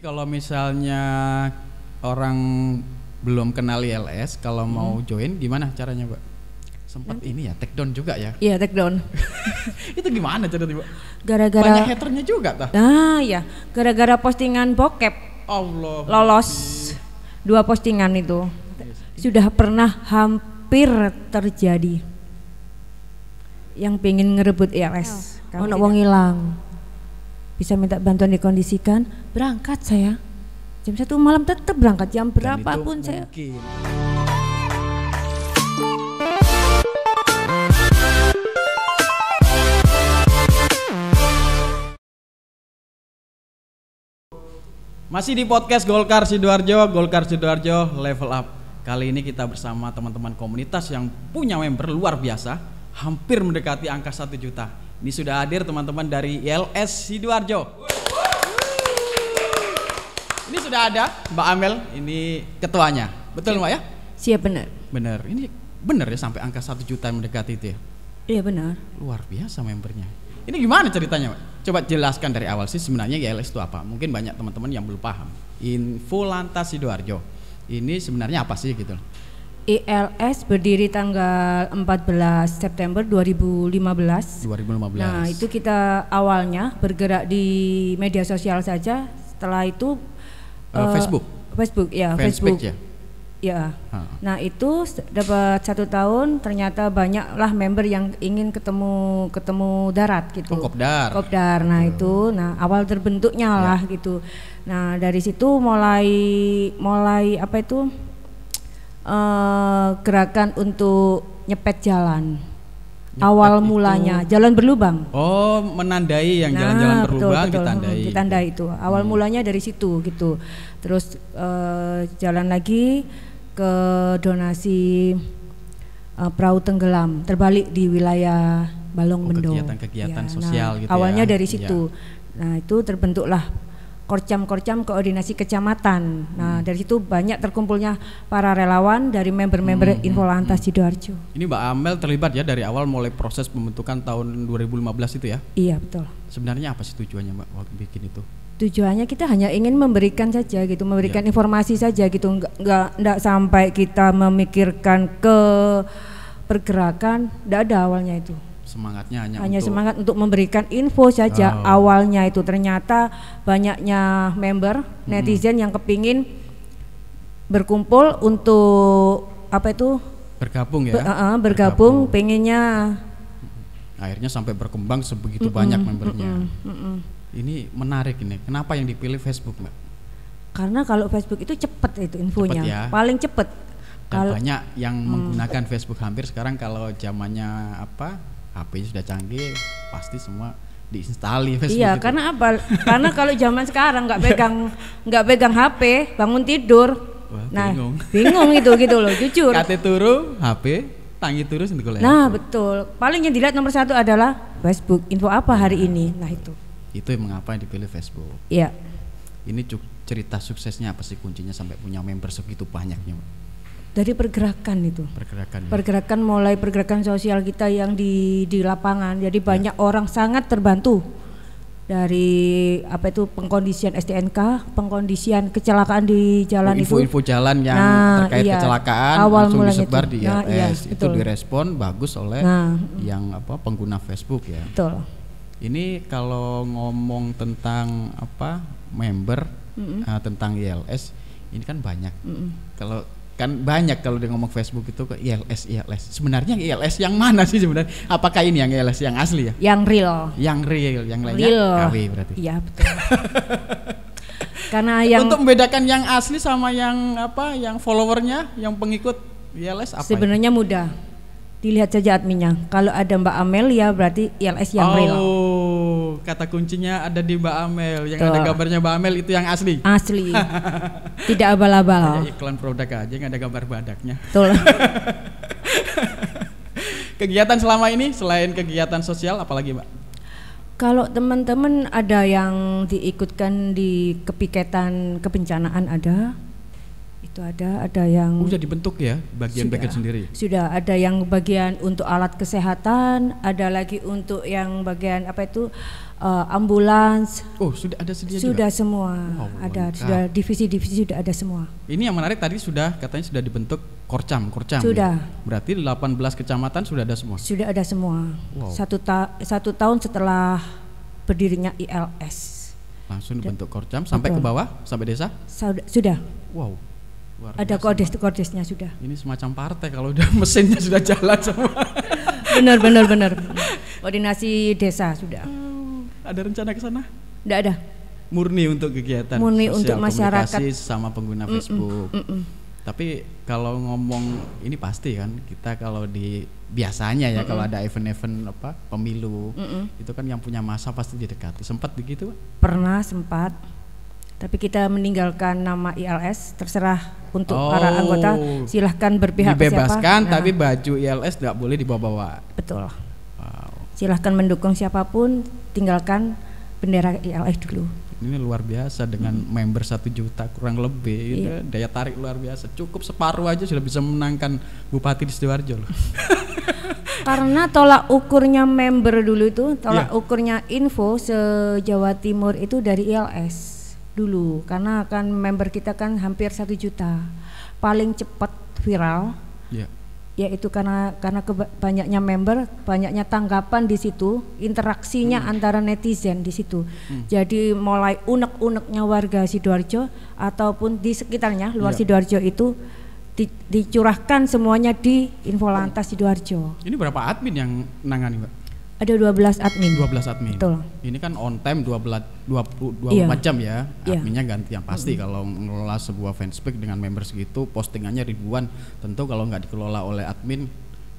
kalau misalnya orang belum kenal ILS, kalau mau join gimana caranya, Mbak? Sempat ini ya, take down juga ya? Iya, take down. Itu gimana ceritanya, Mbak? Gara-gara banyak haternya juga tah? Nah, ya, gara-gara postingan bokep. Allah. Lolos 2 postingan itu. Sudah pernah hampir terjadi. Yang pengen ngerebut ILS. Ono wong ilang. Bisa minta bantuan dikondisikan, berangkat saya. Jam 1 malam tetap berangkat, jam berapapun saya. Masih di podcast Golkar Sidoarjo Level Up. Kali ini kita bersama teman-teman komunitas yang punya member luar biasa, hampir mendekati angka 1 juta. Ini sudah hadir teman-teman dari ILS Sidoarjo. Ini sudah ada Mbak Amel, ini ketuanya. Betul Mbak ya? Siap, benar. Benar. Ini benar ya sampai angka 1 juta mendekati itu ya? Iya, benar. Luar biasa membernya. Ini gimana ceritanya, Mbak? Coba jelaskan dari awal sih sebenarnya ILS itu apa? Mungkin banyak teman-teman yang belum paham. Info Lantas Sidoarjo. Ini sebenarnya apa sih gitu? ILS berdiri tanggal 14 September 2015. 2015. Nah, itu kita awalnya bergerak di media sosial saja. Setelah itu Facebook ya, Facebook. Ya. Ya. Nah, itu dapat 1 tahun, ternyata banyaklah member yang ingin ketemu darat gitu. Oh, Kopdar. Nah, itu awal terbentuknya lah gitu. Nah, dari situ mulai apa itu? Gerakan untuk nyepet jalan. Awal mulanya jalan berlubang. Oh, menandai yang jalan-jalan berlubang betul. Ditandai itu. Awal mulanya dari situ gitu. Terus jalan lagi ke donasi perahu tenggelam terbalik di wilayah Balong Bendo. Kegiatan-kegiatan sosial gitu. Awalnya ya. dari situ. Nah, itu terbentuklah Korcam koordinasi kecamatan. Nah, dari situ banyak terkumpulnya para relawan dari member-member Info Lantas Sidoarjo. Ini Mbak Amel terlibat ya dari awal mulai proses pembentukan tahun 2015 itu ya? Iya, betul. Sebenarnya apa sih tujuannya Mbak waktu bikin itu? Tujuannya kita hanya ingin memberikan saja gitu, memberikan informasi saja gitu, enggak sampai kita memikirkan ke pergerakan, enggak ada awalnya itu. Semangatnya hanya semangat untuk memberikan info saja. Awalnya itu ternyata banyaknya member netizen yang kepingin berkumpul untuk apa itu bergabung ya, bergabung pengennya akhirnya sampai berkembang sebegitu banyak membernya. Ini menarik ini, kenapa yang dipilih Facebook Mbak? Karena kalau Facebook itu cepet itu infonya, cepet ya? Paling cepet. Dan banyak yang menggunakan Facebook hampir sekarang. Kalau zamannya HP sudah canggih, pasti semua diinstalin Facebook. Iya, itu. karena apa? Karena kalau zaman sekarang nggak pegang HP, bangun tidur. Wah, bingung itu gitu loh, jujur. Kate turu, HP, tangi turu sendiri. Nah, betul. Paling yang dilihat nomor 1 adalah Facebook. Info apa hari ini? Nah, itu. Itu yang mengapa yang dipilih Facebook. Iya. Ini cerita suksesnya apa sih kuncinya sampai punya member segitu banyaknya, Mbak? Dari pergerakan itu. Pergerakan mulai pergerakan sosial kita yang di lapangan. Jadi banyak orang sangat terbantu dari apa itu pengkondisian STNK, pengkondisian kecelakaan di jalan itu. Info jalan yang terkait kecelakaan langsung disebar di ILS. Itu direspon bagus oleh yang pengguna Facebook ya. Betul. Ini kalau ngomong tentang member tentang ILS, ini kan banyak. Kalau dia ngomong Facebook itu ke ILS. Sebenarnya ILS yang mana sih sebenarnya? Apakah ini yang ILS yang asli ya? Yang real, yang lainnya KW berarti. Iya, betul. Karena yang untuk membedakan yang asli sama yang yang followernya, yang pengikut ILS apa? Sebenarnya mudah. Dilihat saja adminnya. Kalau ada Mbak Amel ya berarti ILS yang real. Oh, kata kuncinya ada di Mbak Amel. Yang ada gambarnya Mbak Amel itu yang asli. Asli. Tidak abal-abal. Iklan produk aja nggak ada gambar badaknya. Betul. Kegiatan selama ini selain kegiatan sosial apalagi Mbak? Kalau teman-teman ada yang diikutkan di kepiketan kebencanaan ada. Itu ada yang sudah dibentuk ya bagian-bagian sendiri. Sudah ada yang bagian untuk alat kesehatan, ada lagi untuk yang bagian apa itu ambulans. Oh, sudah ada sedia sudah juga? Semua. Wow, ada lengkap. Sudah divisi-divisi sudah ada semua. Ini yang menarik tadi katanya sudah dibentuk Korcam. Sudah. Ya? Berarti 18 kecamatan sudah ada semua. Sudah ada semua. Wow. Satu tahun setelah berdirinya ILS. Langsung dibentuk Korcam sampai ke bawah, sampai desa? Sudah. Wow. Ada kodesnya sudah. Ini semacam partai kalau udah mesinnya sudah jalan semua. Benar. Koordinasi desa sudah. Ada rencana ke sana? Tidak ada. Murni untuk kegiatan murni sosial, untuk masyarakat sama pengguna Facebook. Tapi kalau ngomong ini pasti kan kita kalau biasanya ya kalau ada event-event pemilu itu kan yang punya masa pasti didekati. Sempat begitu, Pak? Pernah sempat. Tapi kita meninggalkan nama ILS, terserah untuk para anggota, silahkan berpihak ke siapa. Dibebaskan, tapi baju ILS nggak boleh dibawa-bawa. Betul. Wow. Silahkan mendukung siapapun, tinggalkan bendera ILS dulu. Ini luar biasa dengan member 1 juta kurang lebih, gitu, daya tarik luar biasa. Cukup separuh aja sudah bisa menangkan Bupati di Sidoarjo loh. Karena tolak ukurnya member dulu itu, ukurnya info se-Jawa Timur itu dari ILS. Dulu karena kan member kita kan hampir 1 juta, paling cepat viral, yaitu karena banyaknya member, banyaknya tanggapan di situ, interaksinya antara netizen di situ. Jadi mulai unek-uneknya warga Sidoarjo ataupun di sekitarnya luar Sidoarjo itu dicurahkan semuanya di Infolantas Sidoarjo. Ini berapa admin yang nangani, Mbak? Ada 12 admin. 12 admin. Betul. Ini kan on time 24 jam ya. Adminnya ganti yang pasti kalau mengelola sebuah fanspage dengan member segitu, postingannya ribuan, tentu kalau nggak dikelola oleh admin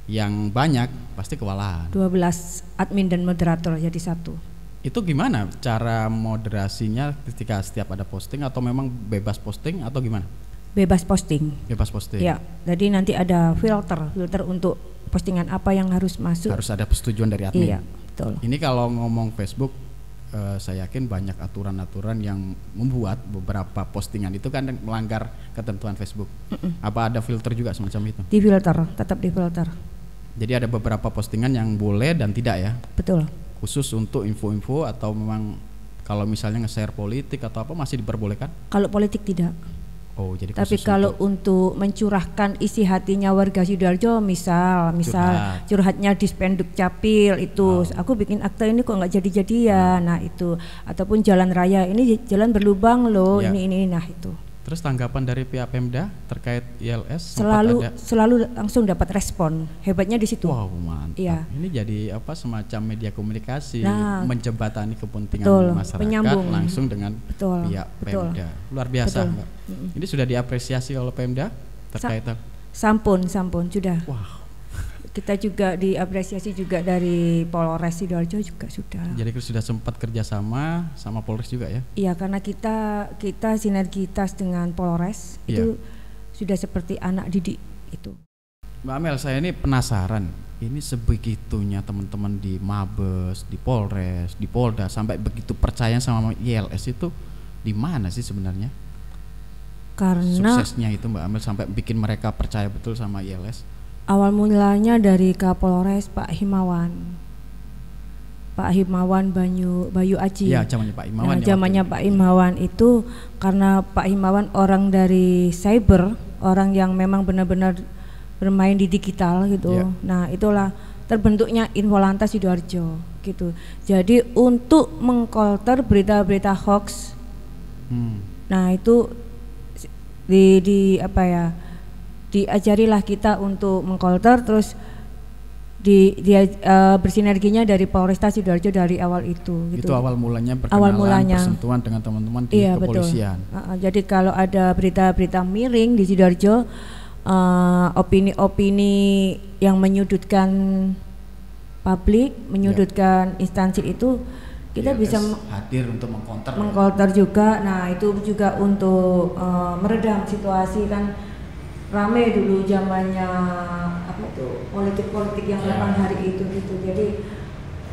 yang banyak pasti kewalahan. 12 admin dan moderator jadi satu. Itu gimana cara moderasinya ketika setiap ada posting atau memang bebas posting atau gimana? Bebas posting. Bebas posting. Ya, jadi nanti ada filter untuk postingan apa yang harus masuk. Harus ada persetujuan dari admin. Iya, betul. Ini kalau ngomong Facebook, saya yakin banyak aturan-aturan yang membuat beberapa postingan itu kan melanggar ketentuan Facebook. Apa ada filter juga semacam itu? Di filter, tetap di filter. Jadi ada beberapa postingan yang boleh dan tidak ya? Betul. Khusus untuk info-info atau memang kalau misalnya nge-share politik atau apa masih diperbolehkan? Kalau politik tidak. Oh, jadi tapi kalau untuk mencurahkan isi hatinya warga Sidoarjo, misal curhatnya di Spenduk Capil itu, aku bikin akta ini kok nggak jadi-jadian, nah itu, ataupun jalan raya ini jalan berlubang loh, ini, nah itu. Terus tanggapan dari pihak Pemda terkait ILS selalu langsung dapat respon, hebatnya di situ. Wow, mantap. Iya. Ini jadi semacam media komunikasi, menjembatani kepentingan masyarakat penyambung langsung dengan pihak Pemda. Luar biasa, Mbak. Ini sudah diapresiasi oleh Pemda terkait Sampun sudah. Wow. Kita juga diapresiasi juga dari Polres Sidoarjo juga sudah. Jadi sudah sempat kerjasama sama Polres juga ya? Iya, karena kita sinergitas dengan Polres itu sudah seperti anak didik itu. Mbak Amel, saya ini penasaran. Ini sebegitunya teman-teman di Mabes, di Polres, di Polda sampai begitu percaya sama ILS itu di mana sih sebenarnya? Karena suksesnya itu Mbak Amel sampai bikin mereka percaya betul sama ILS. Awal mulanya dari Kapolres Pak Himawan Bayu Aji. Ya, zamannya Pak Himawan. Nah, zamannya Pak Himawan itu karena Pak Himawan orang dari cyber, orang yang memang benar-benar bermain di digital gitu. Nah, itulah terbentuknya Infolantas Sidoarjo gitu. Jadi untuk mengkolter berita-berita hoax. Nah, itu diajarilah kita untuk mengkolter, terus bersinerginya dari Polresta Sidoarjo dari awal itu. Gitu. Itu awal mulanya persentuhan dengan teman-teman di kepolisian. Jadi kalau ada berita-berita miring di Sidoarjo, opini-opini yang menyudutkan publik, menyudutkan instansi itu, kita bisa hadir untuk mengkolter juga. Nah, itu juga untuk meredam situasi kan. Rame dulu zamannya politik-politik yang memang hari itu gitu. Jadi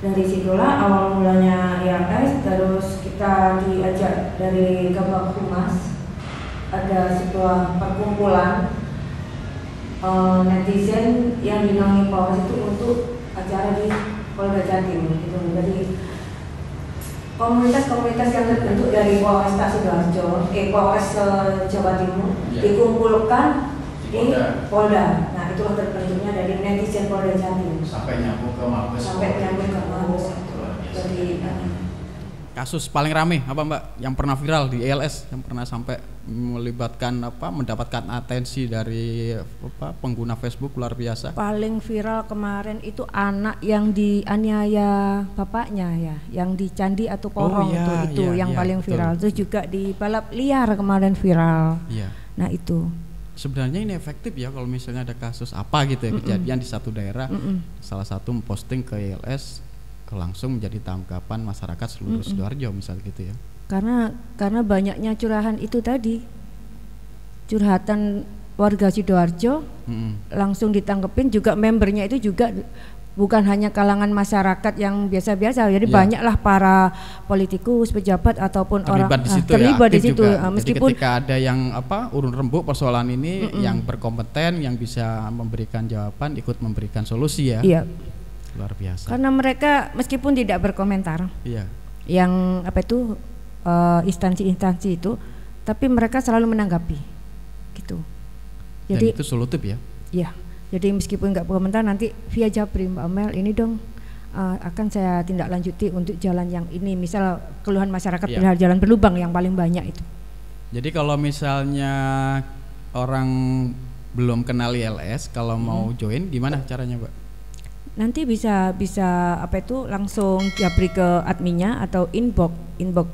dari situlah awal mulanya ILS, terus kita diajak dari Kabag Humas ada sebuah perkumpulan netizen yang dinaungi Polres itu untuk acara di Polda Jatim gitu. Jadi komunitas-komunitas yang terbentuk dari Polres Sidoarjo, Polres Jawa Timur dikumpulkan di Polda. Nah, itulah terbentuknya dari netizen Polda Jatim. Sampai nyambung ke Mabes. Jadi kasus paling rame apa Mbak yang pernah viral di ELS yang pernah sampai melibatkan mendapatkan atensi dari pengguna Facebook luar biasa? Paling viral kemarin itu anak yang dianiaya bapaknya ya, yang di candi atau korong yang paling viral. Terus juga di balap liar kemarin viral. Iya. Nah itu. Sebenarnya ini efektif ya kalau misalnya ada kasus apa gitu ya kejadian di satu daerah, salah satu memposting ke ELS langsung menjadi tanggapan masyarakat seluruh Sidoarjo misal gitu ya. Karena banyaknya curahan itu tadi, curhatan warga Sidoarjo langsung ditanggepin, juga membernya itu juga bukan hanya kalangan masyarakat yang biasa-biasa, jadi banyaklah para politikus, pejabat ataupun terlibat orang di situ terlibat di situ. Meskipun jadi ketika ada yang urun rembuk persoalan ini, yang berkompeten, yang bisa memberikan jawaban, ikut memberikan solusi ya. Iya. Luar biasa. Karena mereka meskipun tidak berkomentar, yang instansi-instansi itu, tapi mereka selalu menanggapi, gitu. Jadi dan itu solutif ya? Iya. Jadi meskipun nggak berkomentar, nanti via Japri, Mbak Amel, ini dong akan saya tindak lanjuti untuk jalan yang ini. Misal keluhan masyarakat perihal jalan berlubang yang paling banyak itu. Jadi kalau misalnya orang belum kenal ILS, kalau mau join, gimana caranya, Mbak? Nanti bisa langsung Japri ke adminnya atau inbox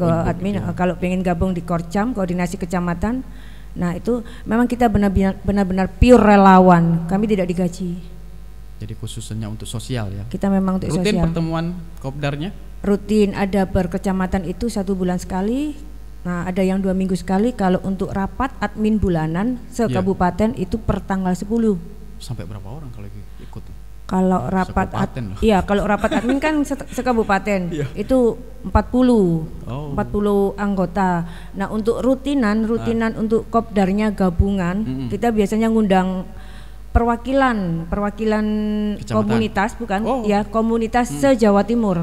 ke admin. Kalau pengen gabung di Korcam, koordinasi kecamatan, nah itu memang kita benar-benar pure relawan, kami tidak digaji. Jadi khususnya untuk sosial ya? Kita memang untuk rutin sosial. Pertemuan kopdarnya? Rutin, ada per kecamatan itu 1 bulan sekali. Nah ada yang 2 minggu sekali. Kalau untuk rapat admin bulanan se-kabupaten itu per tanggal 10. Sampai berapa orang kalau ikut? Kalau rapat kalau rapat admin kan sekabupaten itu 40 anggota. Nah untuk rutinan untuk kopdarnya gabungan, kita biasanya ngundang perwakilan kecamatan. Komunitas komunitas se-Jawa Timur.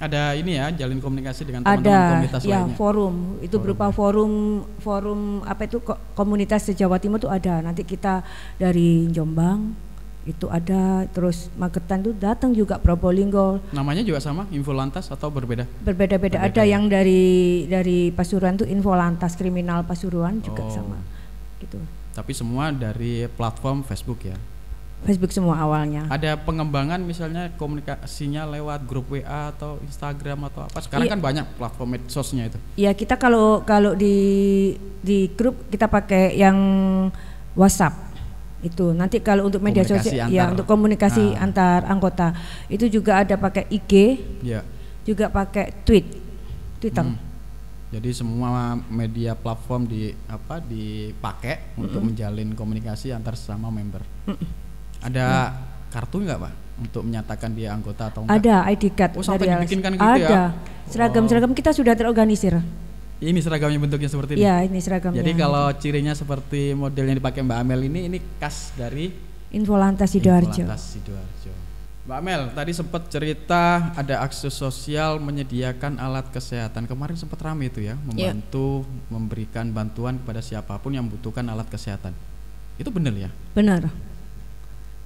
Ada ini ya, jalin komunikasi dengan teman-teman komunitas lainnya. Forum itu berupa forum komunitas se-Jawa Timur itu ada. Nanti kita dari Jombang itu ada, terus Magetan tuh datang juga, Probolinggo. Namanya juga sama, Infolantas atau berbeda? Berbeda-beda. Ada yang dari Pasuruan tuh Infolantas Kriminal Pasuruan juga sama gitu. Tapi semua dari platform Facebook ya? Facebook semua awalnya. Ada pengembangan misalnya komunikasinya lewat grup WA atau Instagram atau apa? Sekarang kan banyak platform medsosnya itu. Iya, kita kalau di grup kita pakai yang WhatsApp. Itu nanti kalau untuk media sosial untuk komunikasi antar anggota itu juga ada pakai IG, juga pakai Twitter. Jadi semua media platform dipakai untuk menjalin komunikasi antar sesama member. Ada kartu nggak Pak untuk menyatakan dia anggota atau enggak? Ada ID card. Sampai dibikinkan gitu ada. Ya? Seragam kita sudah terorganisir. Ini seragamnya bentuknya seperti ini? Iya, ini seragamnya. Jadi kalau cirinya seperti model yang dipakai Mbak Amel ini khas dari Infolantas Sidoarjo. Mbak Amel, tadi sempat cerita ada aksi sosial menyediakan alat kesehatan. Kemarin sempat ramai itu ya, membantu memberikan bantuan kepada siapapun yang membutuhkan alat kesehatan. Itu benar ya? Benar.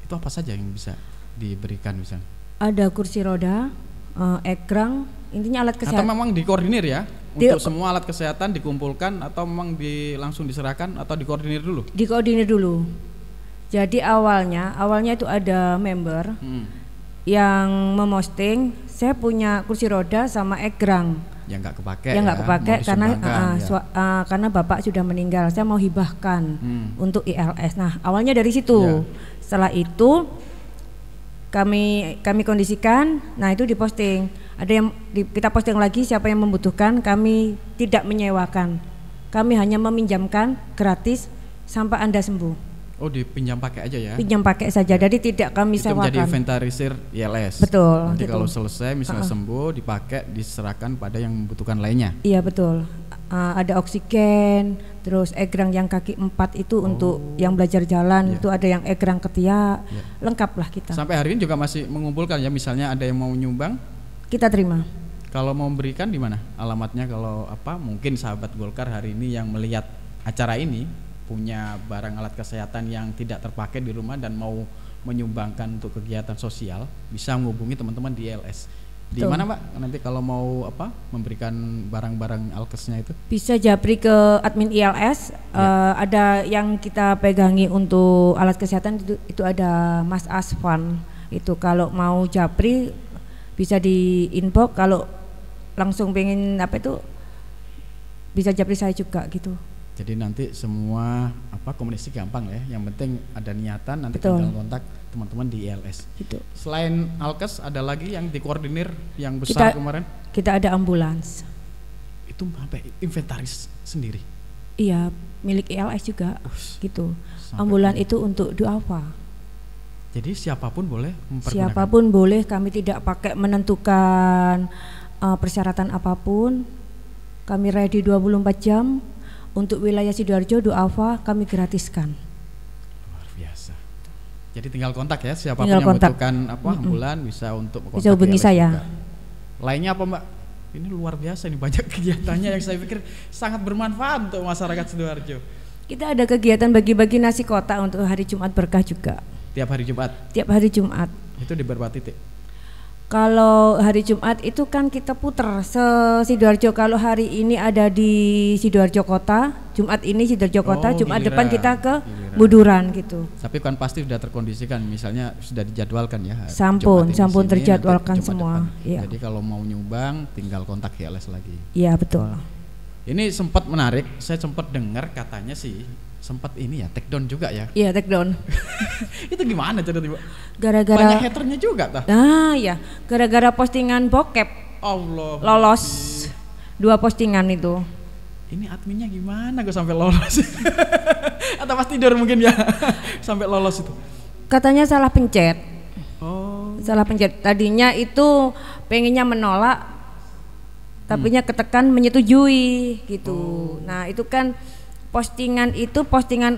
Itu apa saja yang bisa diberikan misalnya? Ada kursi roda, ekrang, intinya alat kesehatan. Atau memang dikoordinir ya? Untuk semua alat kesehatan dikumpulkan atau memang langsung diserahkan atau dikoordinir dulu? Dikoordinir dulu. Jadi awalnya itu ada member yang memosting, saya punya kursi roda sama ekrang. Yang nggak kepake. Yang nggak kepake karena bapak sudah meninggal. Saya mau hibahkan untuk ILS. Nah awalnya dari situ. Setelah itu kami kondisikan. Nah itu diposting. Ada yang kita posting lagi, siapa yang membutuhkan, kami tidak menyewakan, kami hanya meminjamkan gratis sampai Anda sembuh. Oh, dipinjam pakai aja ya? Pinjam pakai saja, jadi tidak kami sewakan. Itu menjadi inventarisir ILS. Betul. Nanti kalau selesai misalnya sembuh, dipakai, diserahkan pada yang membutuhkan lainnya. Iya betul. ada oksigen, terus egrang yang kaki 4 itu untuk yang belajar jalan, itu ada yang egrang ketiak, lengkap lah kita. Sampai hari ini juga masih mengumpulkan ya, misalnya ada yang mau nyumbang, kita terima. Kalau mau memberikan di mana alamatnya, kalau mungkin sahabat Golkar hari ini yang melihat acara ini punya barang alat kesehatan yang tidak terpakai di rumah dan mau menyumbangkan untuk kegiatan sosial, bisa menghubungi teman-teman di ILS. Di mana Mbak nanti kalau mau memberikan barang-barang alkesnya itu? Bisa japri ke admin ILS. Ada yang kita pegangi untuk alat kesehatan itu ada Mas Asvan. Itu kalau mau japri bisa di inbox, kalau langsung pengen bisa japri saya juga gitu. Jadi nanti semua komunikasi gampang ya. Yang penting ada niatan, nanti tinggal kontak teman-teman di ILS. Gitu. Selain alkes ada lagi yang dikoordinir yang besar kemarin? Kita ada ambulans. Itu sampai inventaris sendiri? Iya, milik ILS juga. Gitu. Ambulans itu untuk duafa. Jadi siapapun boleh mempergunakan? Siapapun boleh, kami tidak pakai menentukan persyaratan apapun. Kami ready 24 jam. Untuk wilayah Sidoarjo duafa kami gratiskan. Luar biasa. Jadi tinggal kontak ya, siapapun yang membutuhkan ambulan bisa untuk bisa hubungi saya. Juga. Lainnya apa Mbak? Ini luar biasa, ini banyak kegiatannya yang saya pikir sangat bermanfaat untuk masyarakat Sidoarjo. Kita ada kegiatan bagi-bagi nasi kotak untuk hari Jumat berkah juga. Tiap hari Jumat? Tiap hari Jumat. Itu di berapa titik? Kalau hari Jumat itu kan kita puter Sidoarjo. Kalau hari ini ada di Sidoarjo Kota, Jumat ini Sidoarjo Kota, Jumat depan kita ke Buduran gitu. Tapi kan pasti sudah terkondisikan, misalnya sudah dijadwalkan ya. Sampun terjadwalkan semua. Ya. Jadi kalau mau nyumbang tinggal kontak ILS lagi. Iya betul. Ini sempat menarik, saya sempat dengar katanya sih sempat ini ya take down juga ya. Iya take down. Itu gimana tiba-tiba? Gara-gara banyak haternya juga tah. Ya, gara-gara postingan bokep. Allah. Lolos 2 postingan itu. Ini adminnya gimana kok sampai lolos? Atau pas tidur mungkin ya sampai lolos itu. Katanya salah pencet. Salah pencet. Tadinya itu pengennya menolak, tapinya ketekan menyetujui gitu. Nah, itu kan postingan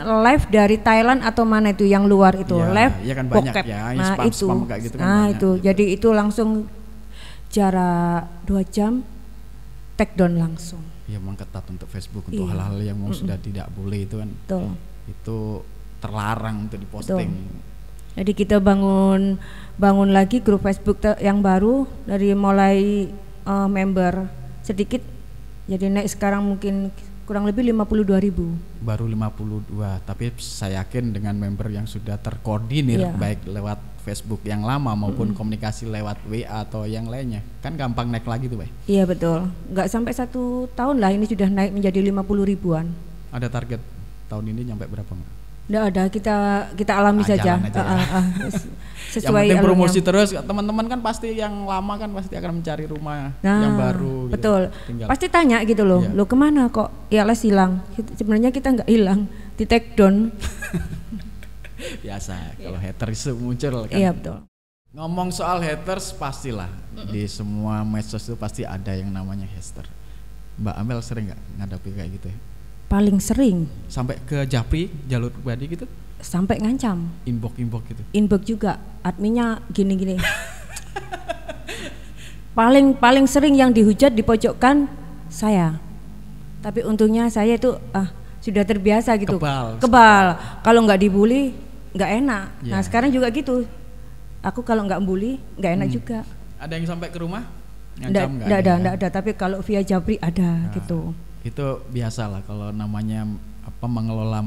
live dari Thailand atau mana itu yang luar itu live ya kan banyak bokep. Ya, nah spam kayak gitu kan banyak, itu gitu. Jadi itu langsung jarak 2 jam take down langsung. Ya memang ketat untuk Facebook untuk hal-hal yang mau sudah tidak boleh itu kan. Betul. Itu terlarang untuk diposting. Betul. Jadi kita bangun lagi grup Facebook yang baru dari mulai member sedikit jadi naik sekarang mungkin kurang lebih 52.000. Baru 52, tapi saya yakin dengan member yang sudah terkoordinir baik lewat Facebook yang lama maupun komunikasi lewat WA atau yang lainnya, kan gampang naik lagi tuh, Bay. Iya betul, nggak sampai 1 tahun lah ini sudah naik menjadi 50 ribuan. Ada target tahun ini nyampe berapa Mbak? Nggak ada, kita alami saja. yang Sesuai penting promosi terus, teman-teman kan pasti yang lama kan pasti akan mencari rumah yang baru. Betul, gitu. Pasti tanya gitu loh, lo kemana kok ILS hilang? Sebenarnya kita nggak hilang, di take down. Biasa, kalau haters muncul kan. Iya betul. Ngomong soal haters pastilah di semua medsos itu pasti ada yang namanya hater. Mbak Amel sering nggak ngadapi kayak gitu ya? Paling sering. Sampai ke japri jalur pribadi gitu? Sampai ngancam. Inbox gitu. Inbox juga, adminnya gini-gini. paling sering yang dihujat dipojokkan saya. Tapi untungnya saya itu sudah terbiasa gitu. Kebal. Kalau nggak dibully nggak enak. Nah sekarang juga gitu. Aku kalau nggak bully nggak enak juga. Ada yang sampai ke rumah? Nggak ada. Tapi kalau via japri ada gitu. Itu biasa lah kalau namanya mengelola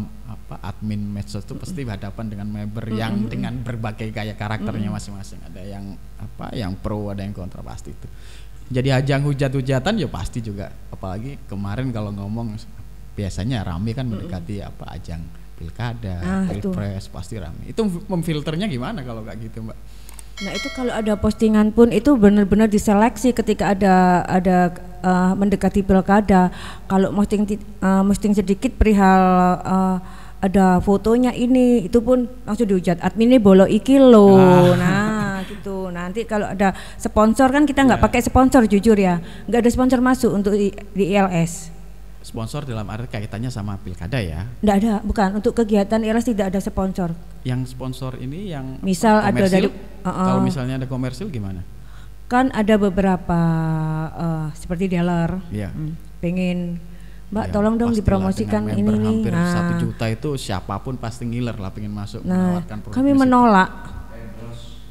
admin medsos itu pasti berhadapan dengan member yang dengan berbagai gaya karakternya masing-masing. Ada yang pro, ada yang kontra, pasti itu. Jadi ajang hujat-hujatan ya pasti juga. Apalagi kemarin kalau ngomong biasanya rame kan mendekati ajang pilkada, pilpres pasti rame. Itu memfilternya gimana kalau kayak gitu Mbak? Nah itu kalau ada postingan pun itu benar-benar diseleksi ketika ada mendekati pilkada. Kalau posting sedikit perihal ada fotonya ini, itu pun langsung dihujat, adminnya bolo iki loh. Nah gitu. Nanti kalau ada sponsor kan kita nggak pakai sponsor, jujur ya, nggak ada sponsor masuk untuk di ILS. sponsor dalam arti kaitannya sama pilkada ya? Enggak ada, bukan. Untuk kegiatan ILS tidak ada sponsor. Yang sponsor ini yang misal ada dari kalau misalnya ada komersil gimana? Kan ada beberapa seperti dealer. Iya. Pengen Mbak tolong dong dipromosikan ini nih. Hampir 1 juta itu siapapun pasti ngiler lah pengen masuk menawarkan produk. Kami menolak.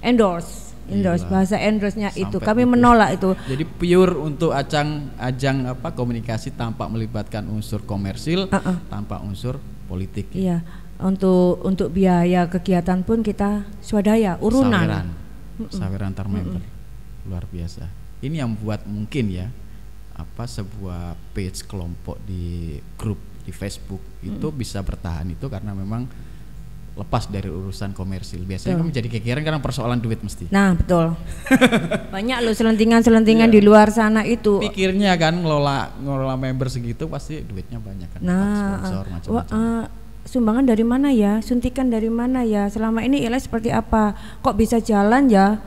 Endorse bahasa endorse-nya itu. Kami menolak itu. Jadi pure untuk ajang komunikasi tanpa melibatkan unsur komersil, tanpa unsur politik. Iya. Untuk biaya kegiatan pun kita swadaya, urunan. Saweran antar member. Luar biasa. Ini yang buat mungkin ya sebuah page kelompok di grup di Facebook itu bisa bertahan itu karena memang lepas dari urusan komersil. Biasanya kan menjadi kekiran karena persoalan duit mesti. Nah betul. Banyak loh selentingan di luar sana itu. Pikirnya kan ngelola member segitu pasti duitnya banyak kan. Sponsor macam-macam. Sumbangan dari mana ya? Suntikan dari mana ya? Selama ini ILS seperti apa? Kok bisa jalan ya?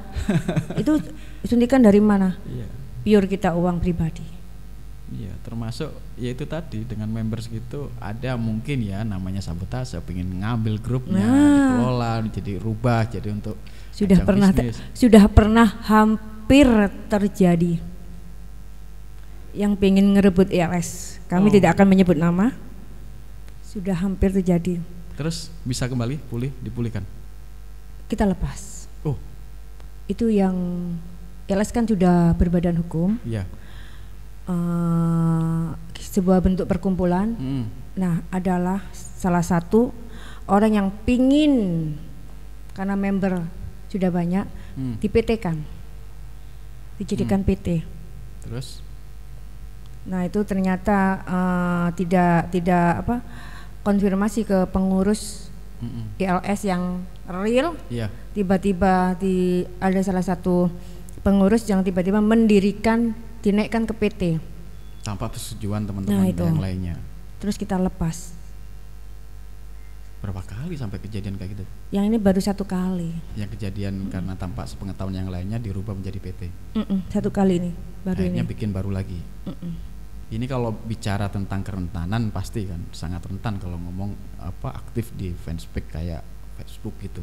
Itu suntikan dari mana? Iya. Pure kita uang pribadi. Iya, termasuk ya itu tadi dengan members gitu ada mungkin ya namanya sabotase, pengen ngambil grupnya, dikelola, jadi rubah jadi untuk sudah pernah hampir terjadi yang pengen ngerebut ILS. Kami tidak akan menyebut nama. Sudah hampir terjadi. Terus bisa kembali dipulihkan. Kita lepas. Oh. Itu yang ILS kan sudah berbadan hukum. Iya. Sebuah bentuk perkumpulan. Nah, adalah salah satu orang yang pingin karena member sudah banyak di PT-kan, dijadikan PT. Terus? Nah itu ternyata tidak konfirmasi ke pengurus ILS yang real. Tiba-tiba ada salah satu pengurus yang tiba-tiba dinaikkan ke PT tanpa persetujuan teman-teman yang lainnya. Terus kita lepas. Berapa kali sampai kejadian kayak gitu? Yang ini baru 1 kali. Yang kejadian karena tanpa sepengetahuan yang lainnya dirubah menjadi PT. 1 kali ini. Akhirnya bikin baru lagi. Ini kalau bicara tentang kerentanan pasti kan sangat rentan kalau ngomong aktif di fanspage kayak Facebook gitu.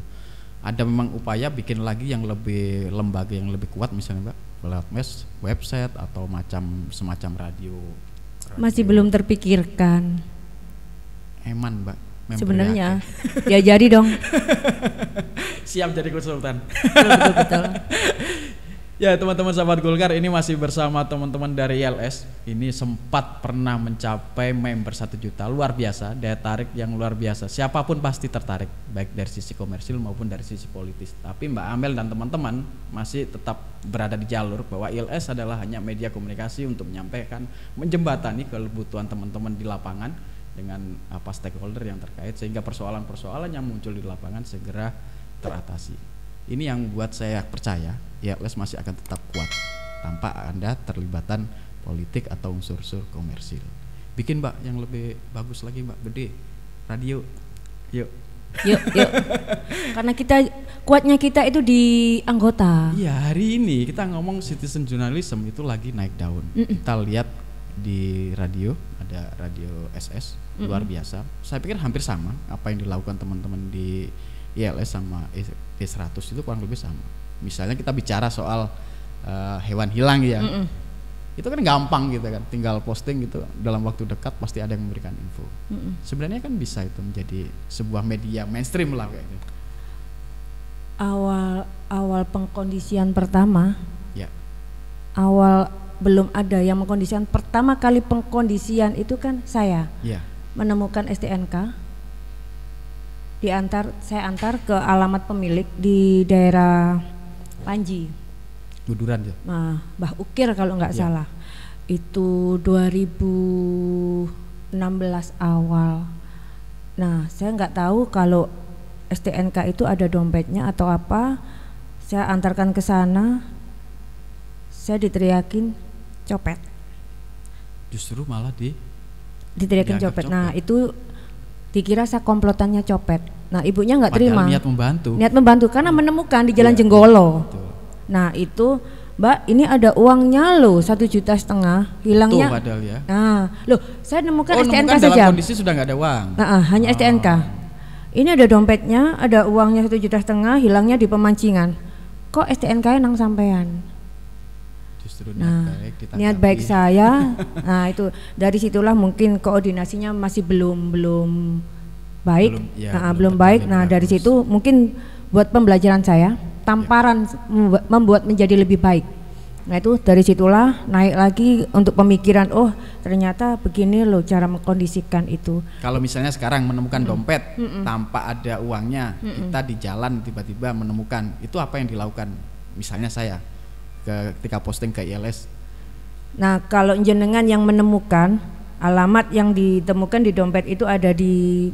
Ada memang upaya bikin lagi yang lebih lembaga yang lebih kuat misalnya Mbak lewat website atau semacam radio. Masih belum terpikirkan. Eman Mbak. Sebenarnya diajari dong. Siap jadi konsultan. Betul. Ya teman-teman sahabat Golkar, ini masih bersama teman-teman dari ILS. Ini sempat pernah mencapai member 1 juta, luar biasa, daya tarik yang luar biasa. Siapapun pasti tertarik, baik dari sisi komersil maupun dari sisi politis. Tapi Mbak Amel dan teman-teman masih tetap berada di jalur bahwa ILS adalah hanya media komunikasi untuk menyampaikan, menjembatani kebutuhan teman-teman di lapangan dengan stakeholder yang terkait, sehingga persoalan-persoalan yang muncul di lapangan segera teratasi. Ini yang buat saya percaya ILS masih akan tetap kuat tanpa ada terlibatan politik atau unsur-unsur komersil. Bikin Mbak yang lebih bagus lagi Mbak, gede radio. Yuk. Karena kuatnya kita itu di anggota. Iya, hari ini kita ngomong citizen journalism itu lagi naik daun. Kita lihat di radio, ada radio SS luar biasa. Saya pikir hampir sama apa yang dilakukan teman-teman di ILS sama E100 itu kurang lebih sama. Misalnya kita bicara soal hewan hilang ya, itu kan gampang gitu kan, tinggal posting gitu, dalam waktu dekat pasti ada yang memberikan info. Sebenarnya kan bisa itu menjadi sebuah media mainstream lah kayak gitu. Awal pengkondisian pertama, ya. Awal belum ada yang mengkondisikan, pertama kali pengkondisian itu kan saya menemukan STNK. Saya antar ke alamat pemilik di daerah Panji. Buduran ya? Nah, Mbah Ukir kalau nggak salah. Itu 2016 awal. Nah, saya nggak tahu kalau STNK itu ada dompetnya atau apa. Saya antarkan ke sana. Saya diteriakin copet. Justru malah diteriakin copet. Nah, itu dikira saya komplotannya copet. Nah ibunya nggak terima. Niat membantu karena menemukan di Jalan Jenggolo. Betul. Nah itu Mbak ini ada uangnya loh 1,5 juta hilangnya. Tuh padahal ya. Nah, loh saya nemukan STNK nemukan saja. dalam kondisi sudah nggak ada uang. Hanya STNK. Ini ada dompetnya, ada uangnya 1,5 juta, hilangnya di pemancingan. Kok STNK nang sampean? Justru niat baik saya. Nah itu dari situlah mungkin koordinasinya masih belum baik. Belum baik. Nah dari situ mungkin buat pembelajaran saya, tamparan membuat menjadi lebih baik. Nah itu dari situlah naik lagi untuk pemikiran, oh ternyata begini loh cara mengkondisikan itu. Kalau misalnya sekarang menemukan dompet tanpa ada uangnya, kita di jalan tiba-tiba menemukan, itu apa yang dilakukan? Misalnya saya ketika posting ke ILS. Nah kalau jenengan yang menemukan alamat yang ditemukan di dompet itu ada di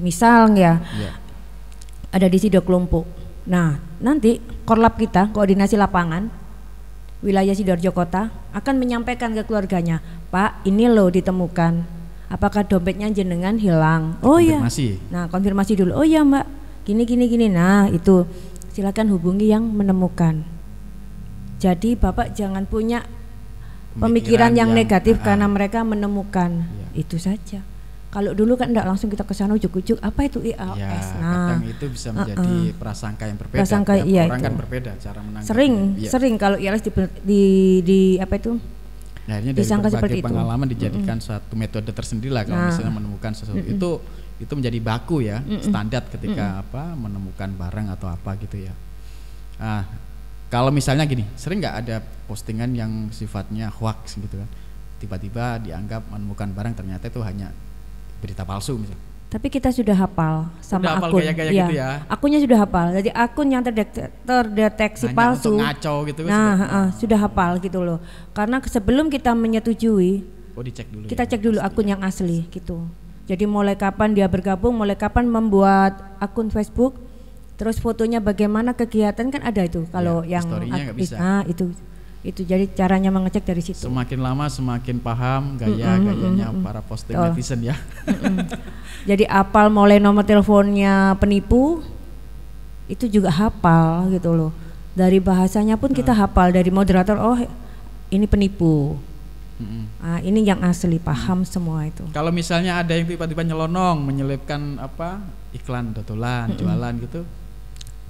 ada di Sidoklompo. Nah nanti korlap kita, koordinasi lapangan wilayah Sidoarjo Kota akan menyampaikan ke keluarganya, Pak ini loh ditemukan, apakah dompetnya jenengan hilang? Oh iya. Nah konfirmasi dulu, oh iya Mbak gini. Nah itu silakan hubungi yang menemukan. Jadi Bapak jangan punya pemikiran yang negatif karena mereka menemukan. Itu saja. Kalau dulu kan enggak langsung kita ke sana ujuk-ujuk apa itu ILS. Ya, kadang itu bisa menjadi prasangka yang berbeda. Orang kan berbeda cara menanggapi. Sering kalau ILS di apa itu? Nah, akhirnya dari berbagai pengalaman dijadikan suatu metode tersendiri lah kalau misalnya menemukan sesuatu itu menjadi baku ya, standar ketika menemukan barang atau apa gitu ya. Nah, kalau misalnya gini, sering nggak ada postingan yang sifatnya hoax gitu kan, tiba-tiba dianggap menemukan barang ternyata itu hanya berita palsu misalnya. Tapi kita sudah hafal sama akun, gaya-gaya gitu ya. Akunnya sudah hafal. Jadi akun yang terdeteksi hanya palsu. Untuk ngaco gitu. Sudah hafal gitu loh. Karena sebelum kita menyetujui, dicek dulu. Kita cek dulu akun yang asli gitu. Jadi mulai kapan dia bergabung, mulai kapan membuat akun Facebook, terus fotonya bagaimana kegiatan kan ada itu. Kalau yang bisa. Itu jadi caranya mengecek dari situ. Semakin lama semakin paham gayanya para posting netizen ya. Jadi apal mulai nomor teleponnya penipu itu juga hafal gitu loh. Dari bahasanya pun kita hafal, dari moderator oh ini penipu. Ini yang asli, paham semua itu. Kalau misalnya ada yang tiba-tiba nyelonong menyelipkan iklan dodolan, jualan gitu,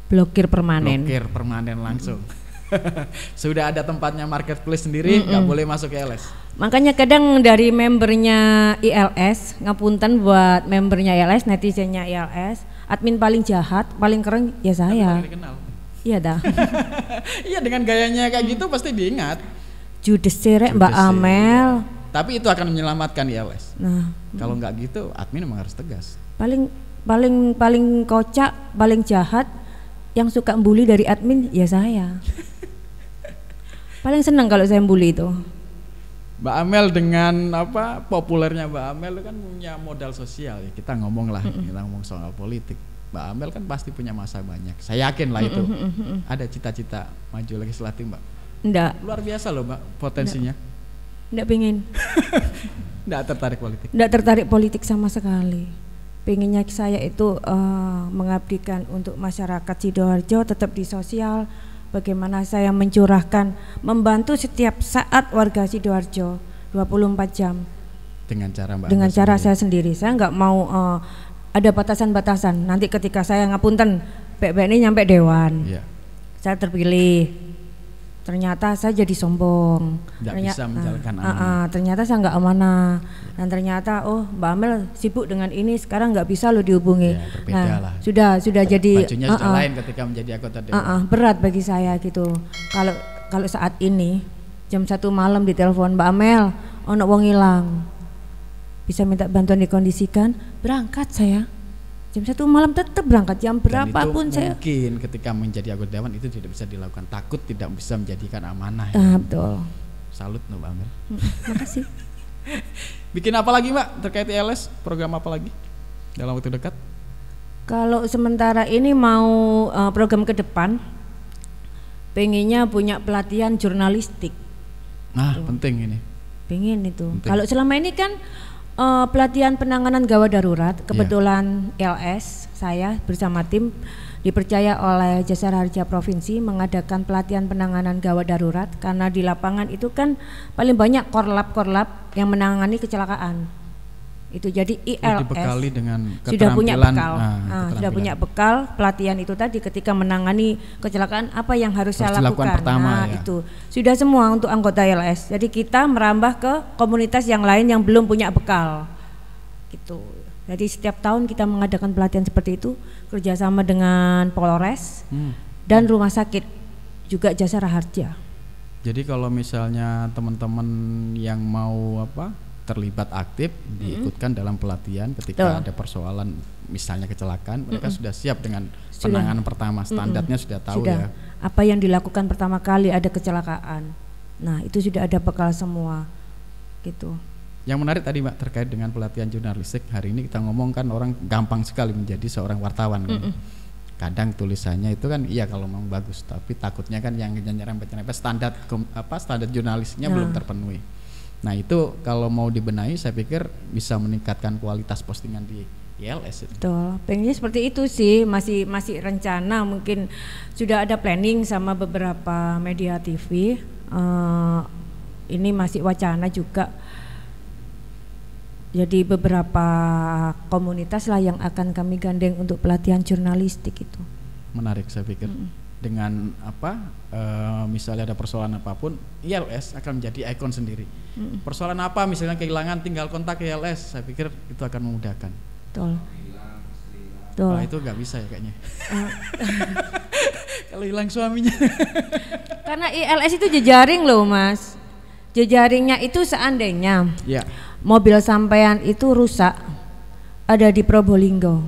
blokir permanen langsung. Sudah ada tempatnya marketplace sendiri, nggak boleh masuk ke ILS. Makanya kadang dari membernya ILS, ngapunten buat membernya ILS, netizennya ILS, admin paling jahat, paling keren ya saya. Iya dah. Iya dengan gayanya kayak gitu pasti diingat. Judes serek Mbak Amel. Tapi itu akan menyelamatkan ILS. Nah, kalau nggak gitu, admin memang harus tegas. Paling kocak, paling jahat, yang suka bully dari admin ya saya. Paling senang kalau saya bully itu. Mbak Amel dengan populernya Mbak Amel kan punya modal sosial ya. Kita ngomong soal politik. Mbak Amel kan pasti punya masa banyak. Saya yakin lah itu. Ada cita-cita maju legislatif Mbak? Enggak. Luar biasa loh Mbak potensinya. Enggak pengen. Enggak tertarik politik. Enggak tertarik politik sama sekali. Pengennya saya itu mengabdikan untuk masyarakat Sidoarjo, tetap di sosial. Bagaimana saya mencurahkan, membantu setiap saat warga Sidoarjo 24 jam dengan cara dengan cara saya sendiri. Saya nggak mau ada batasan-batasan. Nanti ketika saya ngapunten, ini nyampe dewan, saya terpilih, ternyata saya jadi sombong, bisa menjalankan amanah. Ternyata saya nggak amanah, dan ternyata Mbak Amel sibuk dengan ini, sekarang nggak bisa lo dihubungi. Berbeda lah. Sudah jadi bajunya sudah lain ketika menjadi anggota dewan. Berat bagi saya gitu. Kalau saat ini jam 1 malam ditelepon, Mbak Amel, ono wong ilang, bisa minta bantuan dikondisikan, berangkat saya. Jam 1 malam tetap berangkat, jam berapapun saya. Mungkin ketika menjadi anggota dewan itu tidak bisa dilakukan, takut tidak bisa menjadikan amanah. Ya. Betul. Salut Mbak Amel. Makasih. Bikin apa lagi Mbak terkait ILS? Program apa lagi dalam waktu dekat? Kalau sementara ini mau program ke depan, pengennya punya pelatihan jurnalistik. Nah, penting ini. Pengen itu. Kalau selama ini kan pelatihan penanganan gawat darurat, kebetulan ILS saya bersama tim dipercaya oleh Jasara Harja Provinsi mengadakan pelatihan penanganan gawat darurat, karena di lapangan itu kan paling banyak korlap yang menangani kecelakaan. Itu jadi ILS dibekali dengan sudah punya bekal, sudah punya bekal pelatihan itu tadi ketika menangani kecelakaan apa yang harus saya lakukan. Pertama, itu sudah semua untuk anggota ILS. Jadi kita merambah ke komunitas yang lain yang belum punya bekal, gitu. Jadi setiap tahun kita mengadakan pelatihan seperti itu kerjasama dengan Polres dan rumah sakit juga Jasara Harja. Jadi kalau misalnya teman-teman yang mau terlibat aktif diikutkan dalam pelatihan ketika ada persoalan misalnya kecelakaan, mereka sudah siap dengan penanganan pertama, standarnya sudah tahu ya. Apa yang dilakukan pertama kali ada kecelakaan. Nah, itu sudah ada bekal semua. Gitu. Yang menarik tadi Mbak terkait dengan pelatihan jurnalistik, hari ini kita ngomong kan orang gampang sekali menjadi seorang wartawan kan. Kadang tulisannya itu kan iya kalau memang bagus, tapi takutnya kan yang nyerempet-nyerempet standar jurnalisnya belum terpenuhi. Nah itu kalau mau dibenahi saya pikir bisa meningkatkan kualitas postingan di ILS. Betul, pengennya seperti itu sih, masih rencana, mungkin sudah ada planning sama beberapa media TV. Ini masih wacana juga. Jadi beberapa komunitas lah yang akan kami gandeng untuk pelatihan jurnalistik itu. Menarik saya pikir. Dengan misalnya ada persoalan apapun, ILS akan menjadi ikon sendiri. Persoalan apa misalnya kehilangan, tinggal kontak ILS, saya pikir itu akan memudahkan. Betul. Nah, itu nggak bisa ya kayaknya. Kalau hilang suaminya. Karena ILS itu jejaring loh Mas. Jejaringnya itu seandainya mobil sampean itu rusak ada di Probolinggo.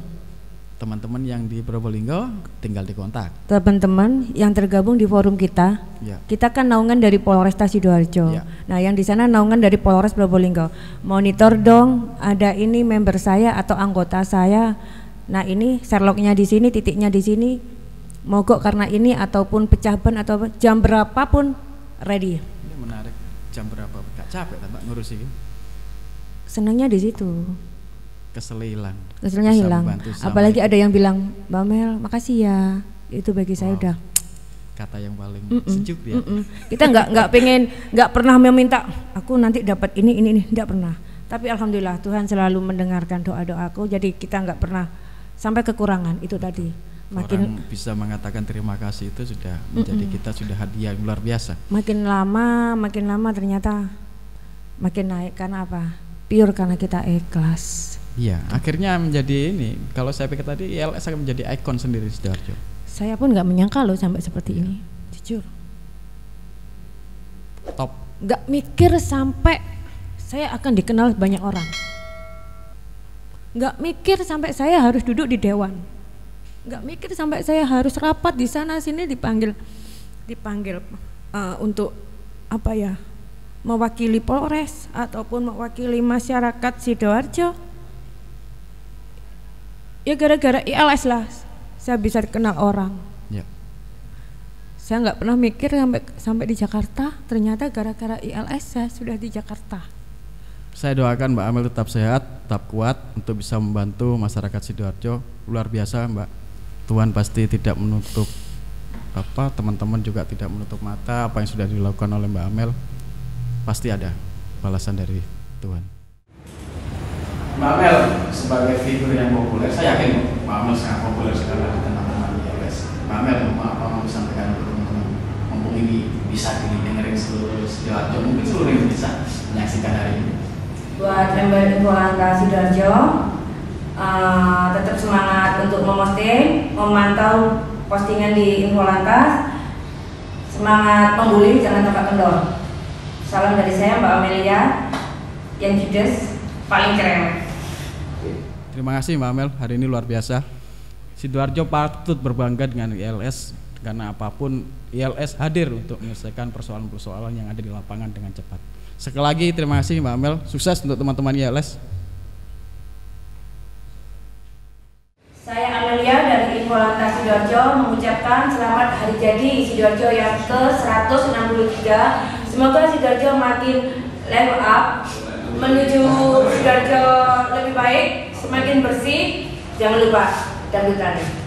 Teman-teman yang di Probolinggo tinggal dikontak. Teman-teman yang tergabung di forum kita, kita kan naungan dari Polresta Sidoarjo. Nah, yang di sana naungan dari Polres Probolinggo. Monitor dong, ada ini member saya atau anggota saya. Nah, ini Sherlocknya di sini, titiknya di sini. Mogok karena ini ataupun pecah ban atau jam berapapun ready. Ini menarik. Jam berapa? Gak capek Mbak ngurus ini? Senangnya di situ. Keselnya hilang. Apalagi ada yang bilang, Mbak Mel, makasih ya. Itu bagi saya udah kata yang paling sejuk ya. Kita nggak pernah meminta aku nanti dapat ini, nggak pernah. Tapi alhamdulillah Tuhan selalu mendengarkan doa-doa aku. Jadi kita nggak pernah sampai kekurangan itu tadi. Orang bisa mengatakan terima kasih itu sudah menjadi kita sudah hadiah yang luar biasa. Makin lama ternyata makin naik karena apa? Pure karena kita ikhlas. Iya, akhirnya menjadi ini. Kalau saya pikir tadi ILS akan menjadi ikon sendiri di Sidoarjo. Saya pun nggak menyangka loh sampai seperti ini, jujur. Top. Nggak mikir sampai saya akan dikenal banyak orang. Nggak mikir sampai saya harus duduk di dewan. Nggak mikir sampai saya harus rapat di sana sini dipanggil untuk apa ya? Mewakili Polres ataupun mewakili masyarakat Sidoarjo. Ya gara-gara ILS lah saya bisa dikenal orang. Saya nggak pernah mikir sampai di Jakarta, ternyata gara-gara ILS saya sudah di Jakarta. Saya doakan Mbak Amel tetap sehat, tetap kuat untuk bisa membantu masyarakat Sidoarjo. Luar biasa Mbak. Tuhan pasti tidak menutup teman-teman juga tidak menutup mata apa yang sudah dilakukan oleh Mbak Amel. Pasti ada balasan dari Tuhan. Mbak Amel sebagai figur yang populer, saya yakin Mbak Amel sangat populer sekarang di teman-teman ILS. Mbak Amel apa mau disampaikan untuk teman-teman mumpung ini bisa didengerin seluruh Sidoarjo, mungkin seluruh Indonesia menyaksikan hari ini. Buat member Infolantas Sidoarjo, tetap semangat untuk memposting, memantau postingan di Infolantas, semangat membuli, jangan tempat kendor. Salam dari saya Mbak Amelia yang judes paling keren. Terima kasih Mbak Amel, hari ini luar biasa. Sidoarjo patut berbangga dengan ILS karena apapun ILS hadir untuk menyelesaikan persoalan-persoalan yang ada di lapangan dengan cepat. Sekali lagi terima kasih Mbak Amel, sukses untuk teman-teman ILS. Saya Amelia dari Infolantas Sidoarjo mengucapkan selamat hari jadi Sidoarjo yang ke-163. Semoga Sidoarjo makin level up menuju Sidoarjo lebih baik, semakin bersih. Jangan lupa dangdutan.